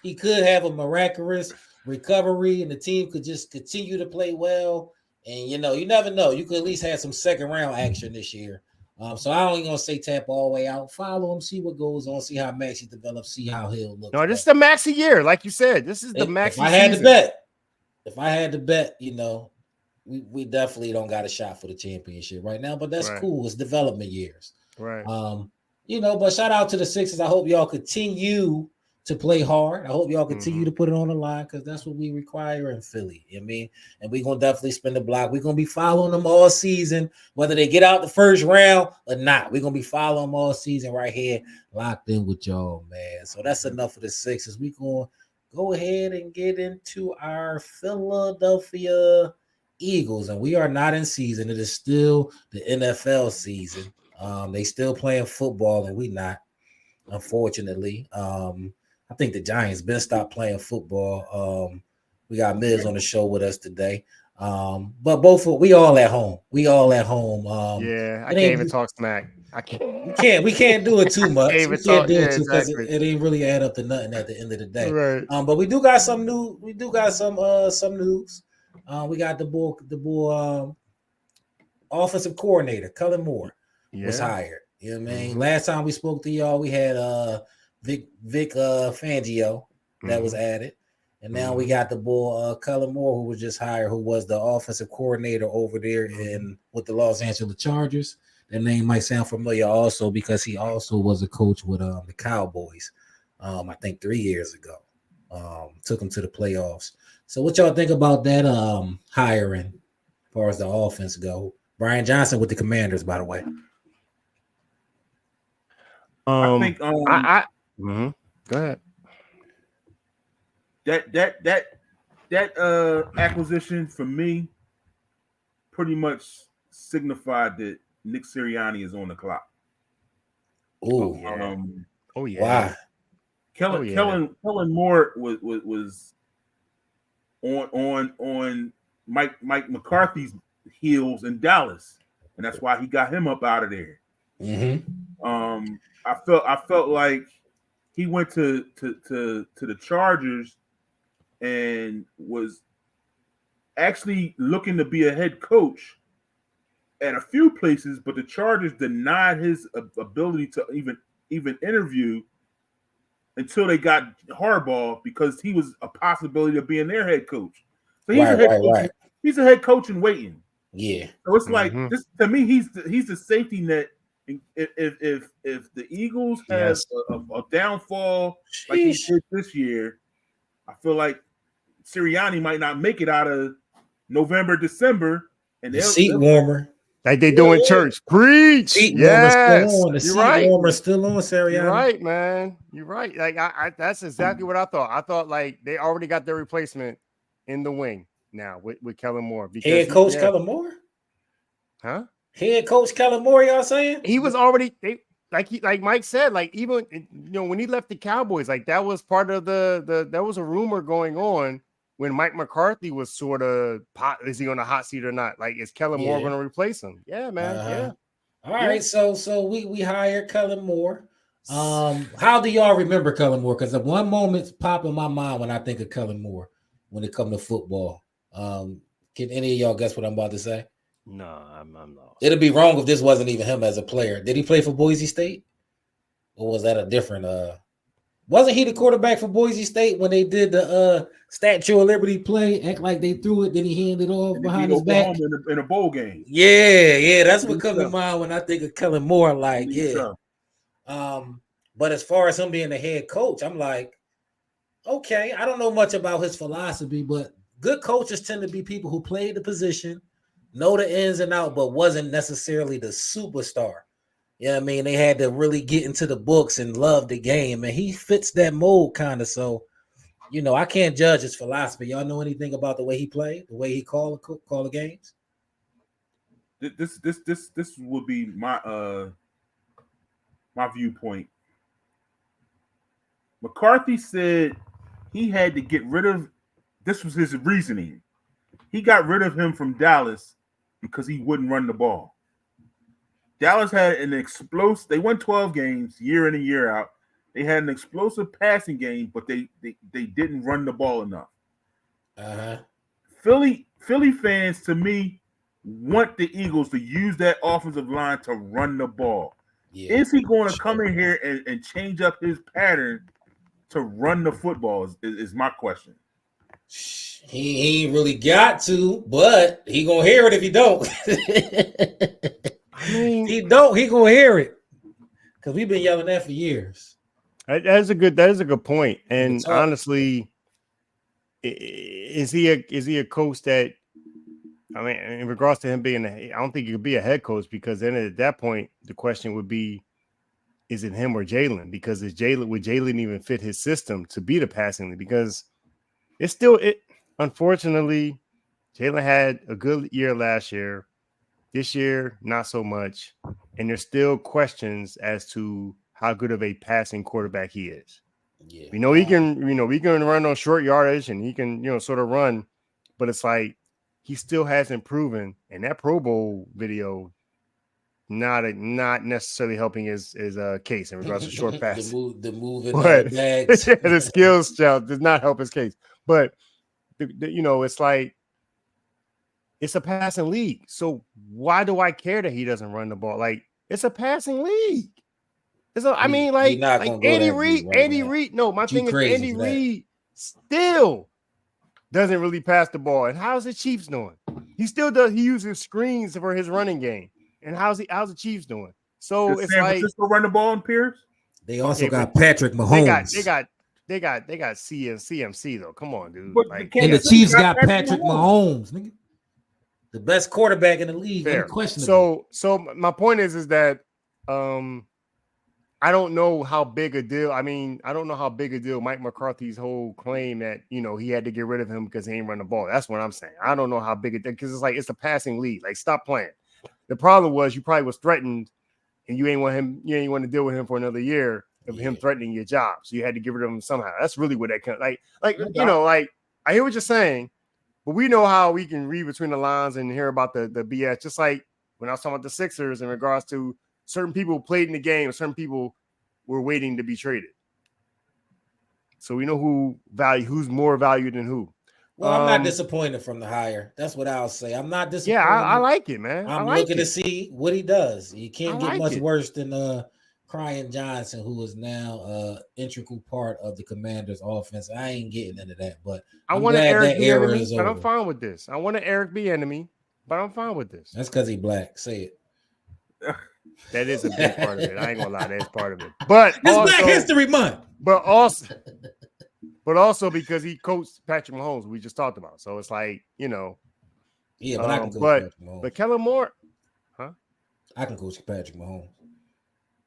He could have a miraculous recovery, and the team could just continue to play well. And you never know. You could at least have some second round action this year. So I don't even gonna say tap all the way out. Follow him, see what goes on, see how Maxey develops, see how Hield looks. No, this is the Maxey year, like you said. This is the Maxey. If I had to bet, we definitely don't got a shot for the championship right now. But that's cool. It's development years, right? But shout out to the Sixers. I hope y'all continue to play hard. I hope y'all continue to put it on the line because that's what we require in Philly. And we're going to definitely spin the block. We're going to be following them all season, whether they get out the first round or not. We're going to be following them all season right here, locked in with y'all, man. So that's enough of the Sixers. We're going to go ahead and get into our Philadelphia Eagles. And we are not in season. It is still the NFL season. They still playing football, and we not, unfortunately. I think the Giants been stopped playing football. We got Mizz on the show with us today. But we all at home. I can't even talk smack. I can't. We can't do it too much. We can't do it too because it ain't really add up to nothing at the end of the day. Right. But we do got some news. We do got some news. We got the Boah offensive coordinator, Kellen Moore, was hired. You know what I mean? Last time we spoke to y'all, we had Vic Fangio that was added. And now we got the boy Kellen Moore, who was just hired, who was the offensive coordinator over there with the Los Angeles Chargers. That name might sound familiar also because he also was a coach with the Cowboys, I think 3 years ago. Took them to the playoffs. So what y'all think about that hiring as far as the offense go? Brian Johnson with the Commanders, by the way. I think go ahead. That acquisition for me pretty much signified that Nick Sirianni is on the clock. Why? Kellen Moore was on Mike McCarthy's heels in Dallas, and that's why he got him up out of there. I felt like he went to the Chargers and was actually looking to be a head coach at a few places, but the Chargers denied his ability to even interview until they got Harbaugh because he was a possibility of being their head coach. So he's he's a head coach in waiting. Yeah. So it's like this to me. He's the safety net. If the Eagles have a downfall like he did this year, I feel like Sirianni might not make it out of November, December, and the seat warmer. Like they do in church. Preach. Yes. You're right. Warmer's still on, Sirianni. You're right, man. You're right. Like I that's exactly what I thought. I thought like they already got their replacement in the wing now with Kellen Moore. Head coach Kellen Moore? Huh? Head coach Kellen Moore, y'all saying? He was already like Mike said, like even when he left the Cowboys, like that was part of the there was a rumor going on when Mike McCarthy was sort of is he on a hot seat or not? Like, is Kellen Moore going to replace him? Yeah, man. Yeah. All right. So we hired Kellen Moore. How do y'all remember Kellen Moore? Because one moment pop in my mind when I think of Kellen Moore when it comes to football. Can any of y'all guess what I'm about to say? No, I'm lost. It'd be wrong if this wasn't even him as a player. Did he play for Boise State? Or was that a different Wasn't he the quarterback for Boise State when they did the Statue of Liberty play? Act like they threw it, then he handed it off behind his back in a bowl game. Yeah, that's what comes to mind when I think of Kellen Moore. Like, yeah. But as far as him being the head coach, I'm like, okay, I don't know much about his philosophy, but good coaches tend to be people who played the position, know the ins and outs, but wasn't necessarily the superstar. You know what I mean? They had to really get into the books and love the game, and he fits that mold kind of. So, I can't judge his philosophy. Y'all know anything about the way he played, the way he call the games? This would be my my viewpoint. McCarthy said he had to get rid of. This was his reasoning. He got rid of him from Dallas because he wouldn't run the ball. Dallas had an explosive. They won 12 games year in and year out. They had an explosive passing game, but they didn't run the ball enough. Philly fans, to me, want the Eagles to use that offensive line to run the ball. Yeah, is he going to come in here and change up his pattern to run the football is my question. He ain't really got to, but he gonna hear it if he don't. I mean, he gonna hear it because we've been yelling that for years. That is a good point. And honestly, is he a coach that? I mean, in regards to him being, I don't think he could be a head coach because then at that point the question would be, is it him or Jalen? Because would Jalen even fit his system to be the passing league? Because unfortunately, Jalen had a good year last year. This year, not so much. And there's still questions as to how good of a passing quarterback he is. Yeah. We can run on short yardage and he can, sort of run, but it's like he still hasn't proven. And that Pro Bowl video not necessarily helping his case in regards to short passes. the move in the bags. The skills does not help his case. But it's like it's a passing league. So why do I care that he doesn't run the ball? Like, it's a passing league. Andy Reid. No, my thing is Andy Reid still doesn't really pass the ball. And how's the Chiefs doing? He still does. He uses screens for his running game. And how's the Chiefs doing? So does San Francisco run the ball in Pierce? They also got Patrick Mahomes. They got CMC though. Come on, dude. And the Chiefs got Patrick Mahomes, nigga. The best quarterback in the league. So my point is that I don't know how big a deal. I mean, I don't know how big a deal Mike McCarthy's whole claim that he had to get rid of him because he ain't run the ball. That's what I'm saying. I don't know how big it because it's like it's a passing league. Like, stop playing. The problem was you probably was threatened, and you ain't want to deal with him for another year of him threatening your job. So you had to get rid of him somehow. That's really what that kind of like I hear what you're saying, but we know how we can read between the lines and hear about the BS. Just like when I was talking about the Sixers in regards to certain people played in the game, certain people were waiting to be traded. So we know who's more valued than who. Well, I'm not disappointed from the hire. That's what I'll say. I'm not disappointed. Yeah, I like it, man. I'm looking to see what he does. You can't get much worse than Crying Johnson, who is now an integral part of the Commanders' offense. I ain't getting into that, but I want to Eric Bieniemy, but I'm fine with this. I want to Eric Bieniemy, but I'm fine with this. That's because he's black. Say it. That is a big part of it. I ain't gonna lie, that's part of it. But it's Black History Month. But also because he coached Patrick Mahomes, we just talked about. So it's like, Yeah, but I can coach Patrick Mahomes. But Kellen Moore, huh? I can coach Patrick Mahomes.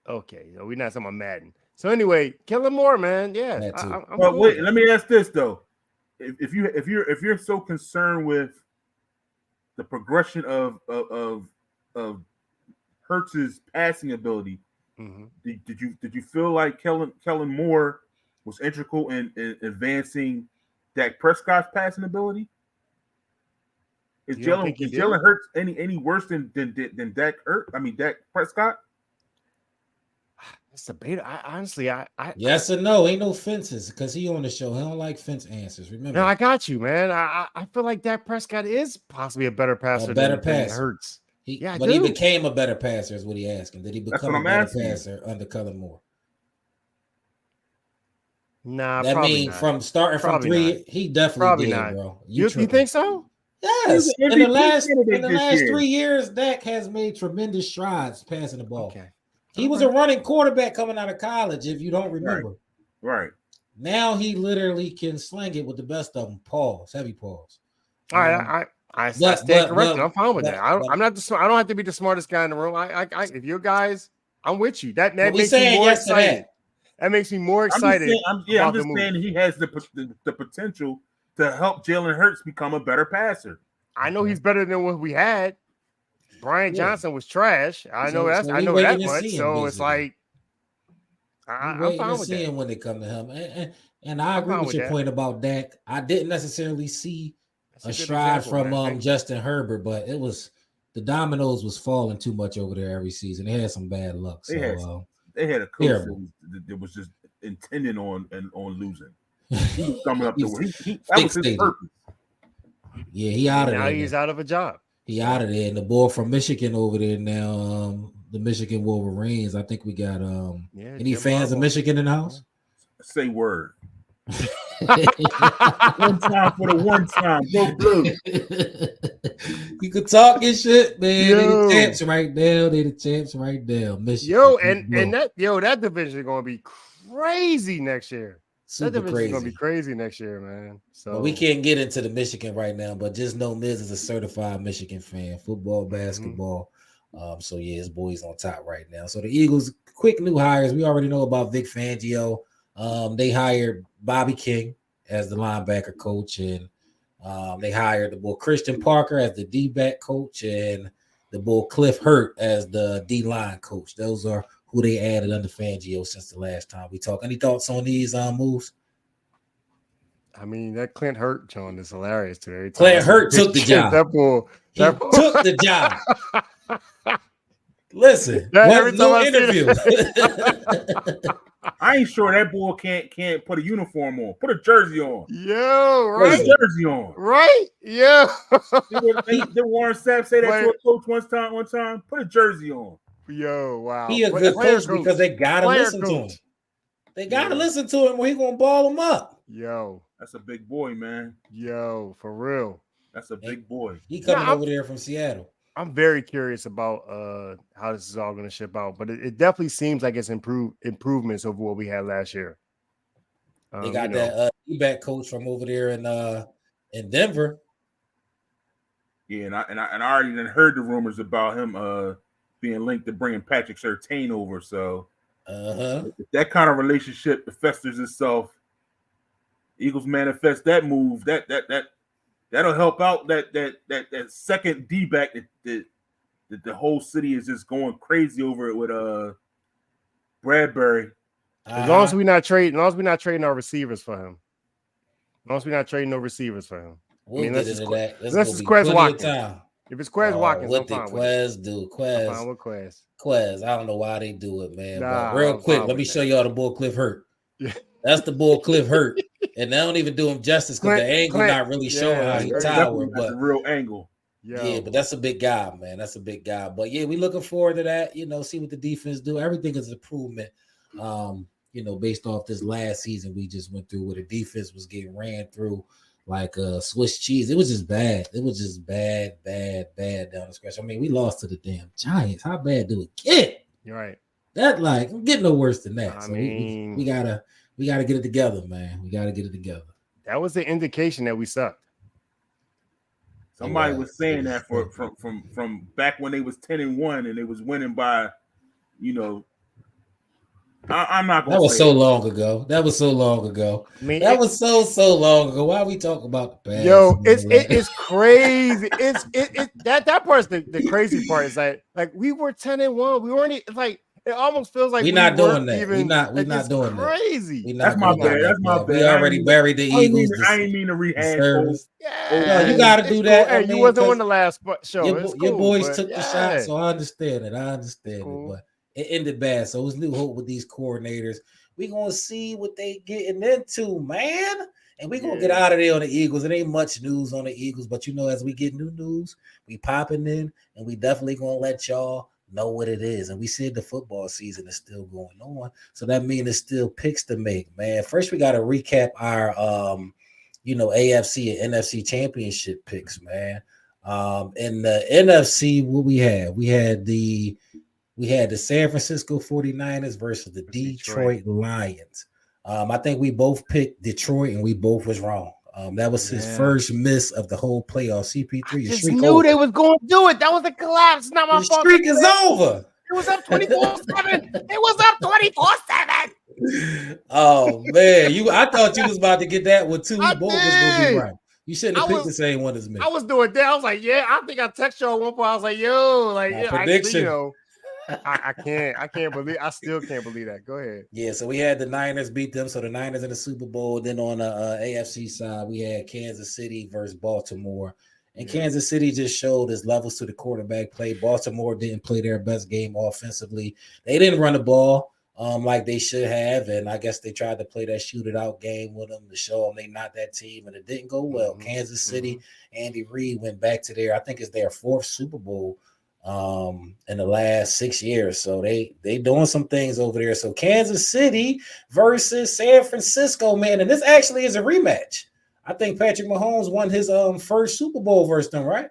Okay, so we're not talking about Madden. So anyway, Kellen Moore, man, yeah. But wait, let me ask this though: if you're so concerned with the progression of Hurts's passing ability, did you feel like Kellen Moore was integral in advancing Dak Prescott's passing ability? Is Jalen Hurts any worse than Dak Prescott? It's a beta. Honestly, yes or no? Ain't no fences because he on the show. He don't like fence answers. Remember? No, I got you, man. I feel like Dak Prescott is possibly a better passer. Than Hurts. He became a better passer. Is what he asking. Did he become a better passer under Kellen Moore? Nah, that probably mean not. from starting probably from 3, not. he definitely probably did, not. bro. You think so? Yes. In the last 3 year. years, Dak has made tremendous strides passing the ball. Okay. He was a running quarterback coming out of college, if you don't remember. Right. Now he literally can sling it with the best of them. Pause. Heavy pause. All right, I stand corrected. I'm fine with that. I'm not I don't have to be the smartest guy in the room. If you're guys, I'm with you. That makes me more excited. That makes me more excited. I'm just saying he has the potential to help Jalen Hurts become a better passer. I know he's better than what we had. Brian Johnson was trash. I know that much. So it's like I'm fine with that. When they come to him, and I agree with your point about Dak. I didn't necessarily see a stride from Justin Herbert, but it was the dominoes was falling too much over there every season. They had some bad luck. So they had a coach that was just intending on losing. He was coming up to that was his purpose. Yeah, he out of there. Now he's out of a job. He out of there. And the boy from Michigan over there now, the Michigan Wolverines. I think we got any fans of Michigan in the house? Say word. One time for the one time. Go blue. You could talk and shit, man. They the champs right now. Michigan. That division is gonna be crazy next year. Super that crazy. Gonna be crazy next year, man. So we can't get into the Michigan right now, but just know Mizz is a certified Michigan fan, football, basketball. So his boys on top right now. So the Eagles, quick new hires. We already know about Vic Fangio. They hired Bobby King as the linebacker coach, and they hired the boy Christian Parker as the D-back coach, and the boy Cliff Hurt as the D-line coach. Those are who they added under Fangio since the last time we talked. Any thoughts on these moves? I mean, that Clint Hurt John is hilarious today. Clint Hurt took the job. He took the job. Listen, every time I interview. I ain't sure that boy can't put a uniform on. Put a jersey on. Yo, right? Put a jersey on. Right? Yeah. Did Warren Sapp say that to a coach one time? Put a jersey on. Yo, wow. He a good coach because they gotta listen to him. They gotta listen to him, or he gonna ball him up. Yo, that's a big boy, man. Yo, for real. That's a big boy. He coming over there from Seattle. I'm very curious about how this is all going to ship out, but it definitely seems like it's improvements over what we had last year. They got that back coach from over there in Denver. Yeah, and I already heard the rumors about him being linked to bringing Patrick Surtain over. So if that kind of relationship festers itself, Eagles manifest that move. That'll help out that second D-back that the whole city is just going crazy over it with Bradbury. As long as we're not trading our receivers for him. We'll let's just Quez Watkins. If it's Quez Watkins, I'm fine with it. Quez. I'm fine with Quez. Quez. I don't know why they do it, man. But real quick, let me show y'all the bull Cliff Hurt. Yeah. That's the bull Cliff Hurt. And they don't even do him justice because the angle not really showing how he towered. But a real angle. Yeah, but that's a big guy, man. That's a big guy. But yeah, we looking forward to that. See what the defense do. Everything is an improvement. Based off this last season we just went through, where the defense was getting ran through like Swiss cheese. It was just bad. It was just bad down the stretch. I mean, we lost to the damn Giants. How bad do it get? You're right. That I'm getting no worse than that. We gotta get it together, man. We gotta get it together. That was the indication that we sucked. Somebody was saying that from back when they was 10-1 and they was winning by, I'm not gonna. That was so long ago. That was so long ago. That was so long ago. Why are we talking about the past? Yo, it's crazy. That part's the crazy part. Is like we were 10-1. We weren't like. It almost feels like we're not doing that. We're not doing that. Crazy. That's my bad. That's my bad. We already buried the Eagles. I ain't mean to rehash. Yeah, you got to do that. Hey, you wasn't on the last show. Your boys took the shot, so I understand it. But it ended bad. So it's new hope with these coordinators. We're gonna see what they getting into, man. And we're gonna get out of there on the Eagles. It ain't much news on the Eagles, but as we get new news, we popping in, and we definitely gonna let y'all know what it is. And we said the football season is still going on. So that means there's still picks to make, man. First, we got to recap our AFC and NFC championship picks, man. In the NFC, what we had? We had the San Francisco 49ers versus the Detroit Lions. I think we both picked Detroit and we both was wrong. That was his first miss of the whole playoff. CP3, I just knew they was going to do it. That was a collapse. It's not my fault. The streak is over. It was up 24-7. It was up 24-7. Oh man, I thought you was about to get that one too. Both was gonna be right. You shouldn't have picked the same one as me. I was doing that. I was like, yeah, I think I texted you at one point. I was like, yo, like prediction. I still can't believe that. Go ahead. Yeah, so we had the Niners beat them. So the Niners in the Super Bowl. Then on the AFC side, we had Kansas City versus Baltimore. And Kansas City just showed his levels to the quarterback play. Baltimore didn't play their best game offensively. They didn't run the ball like they should have. And I guess they tried to play that shoot it out game with them to show them they're not that team. And it didn't go well. Kansas City, Andy Reid went back to I think it's their 4th Super Bowl in the last 6 years. So they doing some things over there. So Kansas City versus San Francisco, man. And this actually is a rematch. I think Patrick Mahomes won his first Super Bowl versus them, right?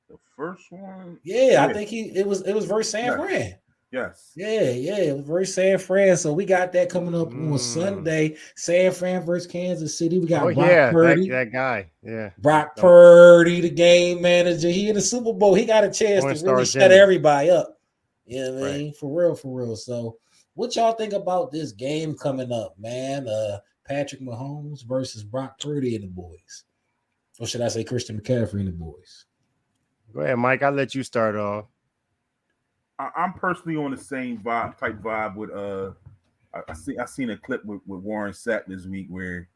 The first one? Yeah. I think it was versus San Fran. Yes. Yeah, it was versus San Fran. So we got that coming up on Sunday. San Fran versus Kansas City. We got Brock Purdy. That guy. Yeah. Brock Purdy, the game manager. He in the Super Bowl. He got a chance to really shut everybody up. You know what I mean? For real. So what y'all think about this game coming up, man? Patrick Mahomes versus Brock Purdy and the boys. Or should I say Christian McCaffrey and the boys? Go ahead, Mike. I'll let you start off. I'm personally on the same vibe with I seen a clip with Warren Sapp this week where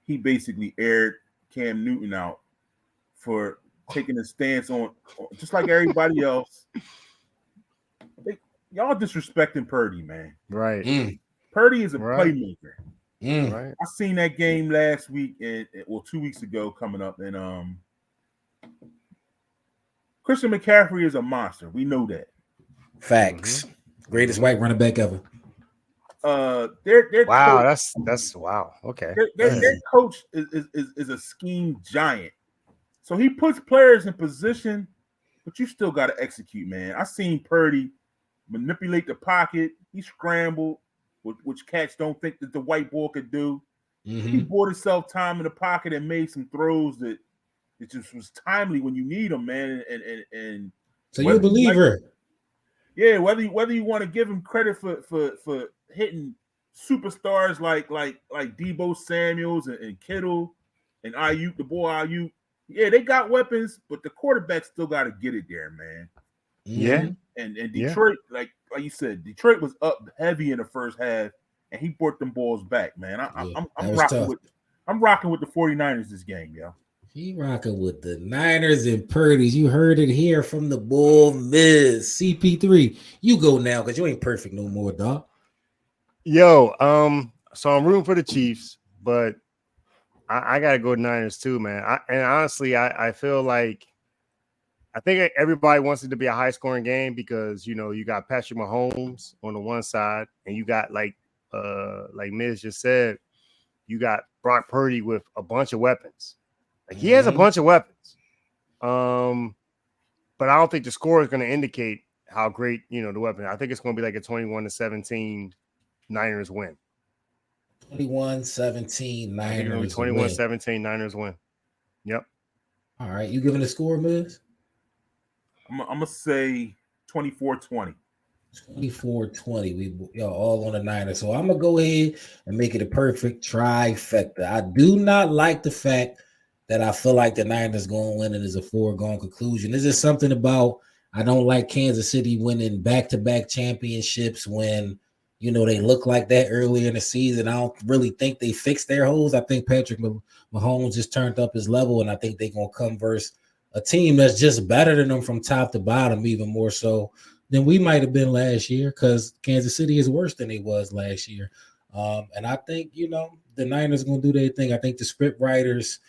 he basically aired Cam Newton out for taking a stance on just like everybody else. Y'all disrespecting Purdy, man. Right. Purdy is a playmaker. Right. I seen that game last week 2 weeks ago coming up, and Christian McCaffrey is a monster. We know that. Facts. Greatest white running back ever. Their wow, coach, that's wow. Okay. Their coach is a scheme giant. So he puts players in position, but you still got to execute, man. I seen Purdy manipulate the pocket. He scrambled, which cats don't think that the white boy could do. He bought himself time in the pocket and made some throws that it just was timely when you need them, man. And so you're a believer. Yeah, whether you want to give him credit for hitting superstars like Deebo Samuels and Kittle and Ayuk, the boy Ayuk, yeah, they got weapons, but the quarterback still got to get it there, man. Yeah, and Detroit, like you said, Detroit was up heavy in the first half, and he brought them balls back, man. I'm rocking with the 49ers this game, yo. He rocking with the Niners and Purdy's. You heard it here from the bull, Mizz. CP3. You go now because you ain't perfect no more, dog. Yo, so I'm rooting for the Chiefs, but I gotta go Niners too, man. And honestly, I feel like I think everybody wants it to be a high scoring game because you got Patrick Mahomes on the one side, and you got like Mizz just said, you got Brock Purdy with a bunch of weapons. Like he has a bunch of weapons, but I don't think the score is going to indicate how great the weapon. I think it's going to be like a 21-17 Niners win. 21-17 Niners. 21-17 Niners win. Yep. All right, you giving the score, Mizz? I'm gonna say 24-20. 24-20. Y'all all on the Niners. So I'm gonna go ahead and make it a perfect trifecta. I do not like the fact that I feel like the Niners going to win and is a foregone conclusion. This is something about I don't like Kansas City winning back-to-back championships when they look like that earlier in the season. I don't really think they fixed their holes. I think Patrick Mahomes just turned up his level, and I think they're going to come versus a team that's just better than them from top to bottom, even more so than we might have been last year, because Kansas City is worse than they was last year. And I think, the Niners are going to do their thing. I think the script writers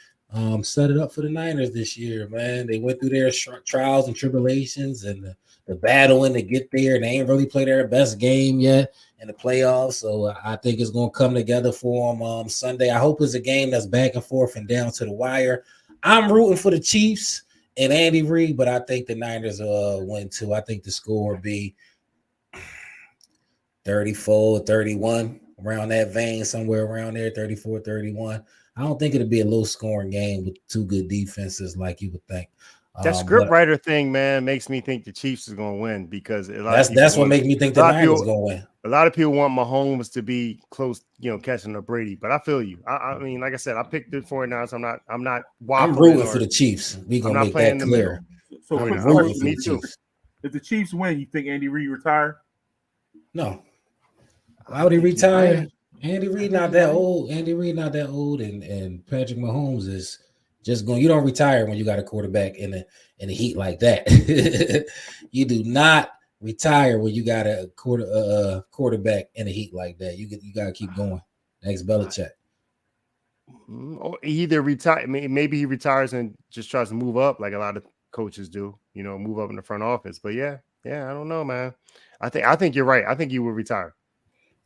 set it up for the Niners this year, man. They went through their trials and tribulations and the battling to get there, and they ain't really played their best game yet in the playoffs. So I think it's going to come together for them Sunday. I hope it's a game that's back and forth and down to the wire. I'm rooting for the Chiefs and Andy Reid, but I think the Niners win too. I think the score will be 34-31, around that vein, somewhere around there, 34-31. I don't think it'll be a low scoring game with two good defenses like you would think. That script writer thing, man, makes me think the Chiefs is going to win because that's what makes me think the Niners is going to win. A lot of people want Mahomes to be close, catching a Brady, but I feel you. I mean, like I said, I picked the 49ers. I'm not waffling. I'm rooting for the Chiefs. We're going to make that clear. So I'm rooting for the Chiefs. If the Chiefs win, you think Andy Reid retire? No. Why would he retire? Andy Reid not that old. Andy Reid not that old, and Patrick Mahomes is just going. You don't retire when you got a quarterback in the heat like that. You do not retire when you got a quarterback in the heat like that. You got to keep going. Next Belichick. Or either retire. Maybe he retires and just tries to move up like a lot of coaches do. Move up in the front office. But yeah, I don't know, man. I think you're right. I think you will retire.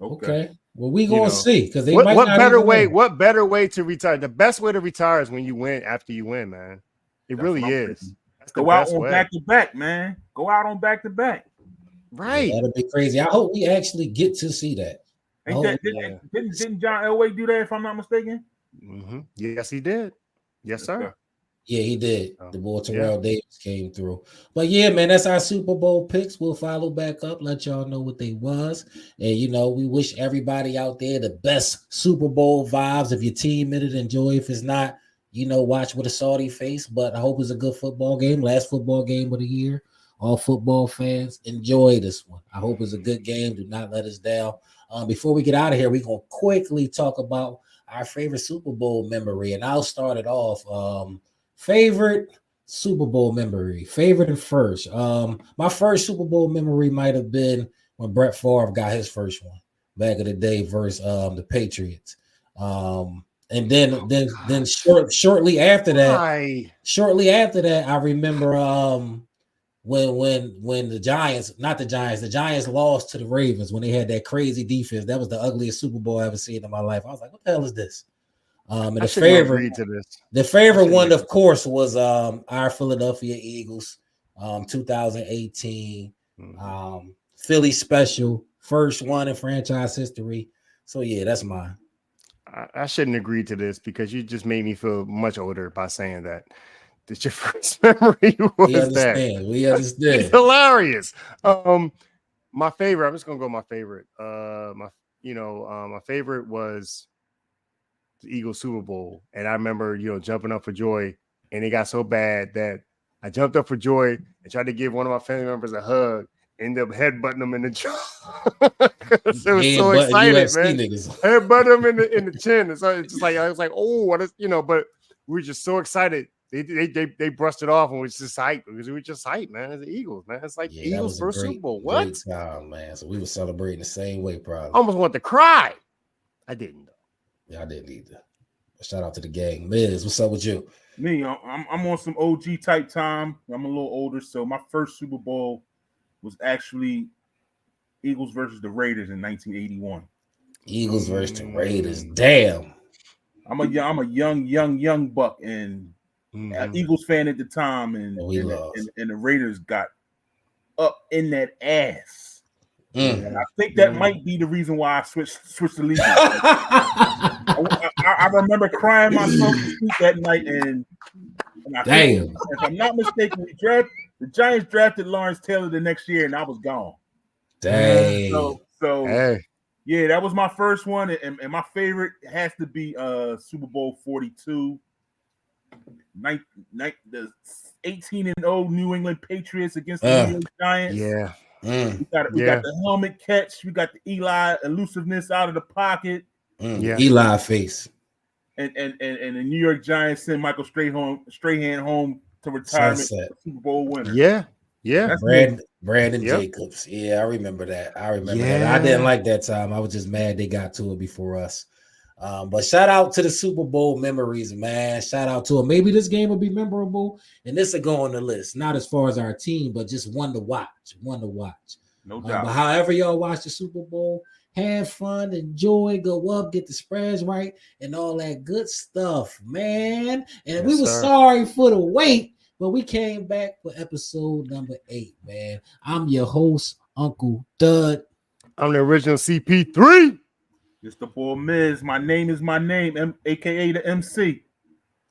Okay. Well, we gonna see because they what better way? Win. What better way to retire? The best way to retire is when you win after you win, man. That's really is. Go out on back to back, man. Go out on back to back. Right. Yeah, that'll be crazy. I hope we actually get to see that. Didn't John Elway do that? If I'm not mistaken. Mm-hmm. Yes, he did. Yes, sir. Yeah, he did. The boy Terrell Davis came through. But yeah, man, that's our Super Bowl picks. We'll follow back up, let y'all know what they was. And, we wish everybody out there the best Super Bowl vibes. If your team in it, enjoy. If it's not, watch with a salty face. But I hope it's a good football game. Last football game of the year. All football fans, enjoy this one. I hope it's a good game. Do not let us down. Before we get out of here, we're going to quickly talk about our favorite Super Bowl memory. And I'll start it off. Favorite Super Bowl memory, favorite and first. My first Super Bowl memory might have been when Brett Favre got his first one back in the day versus the Patriots. And then shortly after that, I remember when the Giants lost to the Ravens when they had that crazy defense. That was the ugliest Super Bowl I ever seen in my life. I was like, what the hell is this? And the favorite one, of course, was our Philadelphia Eagles, 2018 Philly special, first one in franchise history. So yeah, that's mine. I shouldn't agree to this because you just made me feel much older by saying that. That your first memory was We understand. It's hilarious. My favorite. I'm just gonna go my favorite. My favorite was the Eagles Super Bowl, and I remember jumping up for joy, and it got so bad that I jumped up for joy and tried to give one of my family members a hug, ended up headbutting them in the jaw because it was so excited, man. Headbutt them in the chin, and so it's just like I was like, oh, what is But we were just so excited. They brushed it off and was just hyped because we were just hyped, man. It's the Eagles, man. It's like Eagles first Super Bowl. What? Great time, man. So we were celebrating the same way, probably. I almost wanted to cry. I didn't though. Yeah, I didn't either. Shout out to the gang. Mizz, what's up with you? Me, I'm on some OG type time. I'm a little older, so my first Super Bowl was actually Eagles versus the Raiders in 1981. Eagles versus the Raiders. Damn. I'm a young buck and Eagles fan at the time, and the Raiders got up in that ass. And I think that might be the reason why I switched the league. I remember crying myself to sleep that night, and I think, if I'm not mistaken, the Giants drafted Lawrence Taylor the next year, and I was gone. Dang. So yeah, that was my first one, and my favorite has to be Super Bowl 42. The 18-0 New England Patriots against the New York Giants. Yeah. We got the helmet catch. We got the Eli elusiveness out of the pocket. Eli face. And the New York Giants send Michael Strahan home to retirement, Super Bowl winner. Yeah. Brandon Jacobs. Yeah, I remember that. I didn't like that time. I was just mad they got to it before us. But shout out to the Super Bowl memories, man. Shout out to him. Maybe this game will be memorable, and this will go on the list. Not as far as our team, but just one to watch. One to watch. No doubt. But however y'all watch the Super Bowl, have fun, enjoy, go up, get the spreads right, and all that good stuff, man. And we were sorry for the wait, but we came back for episode number 8, man. I'm your host, Uncle Dud. I'm the original CP3. It's the boy Mizz. My name is my name, aka the MC.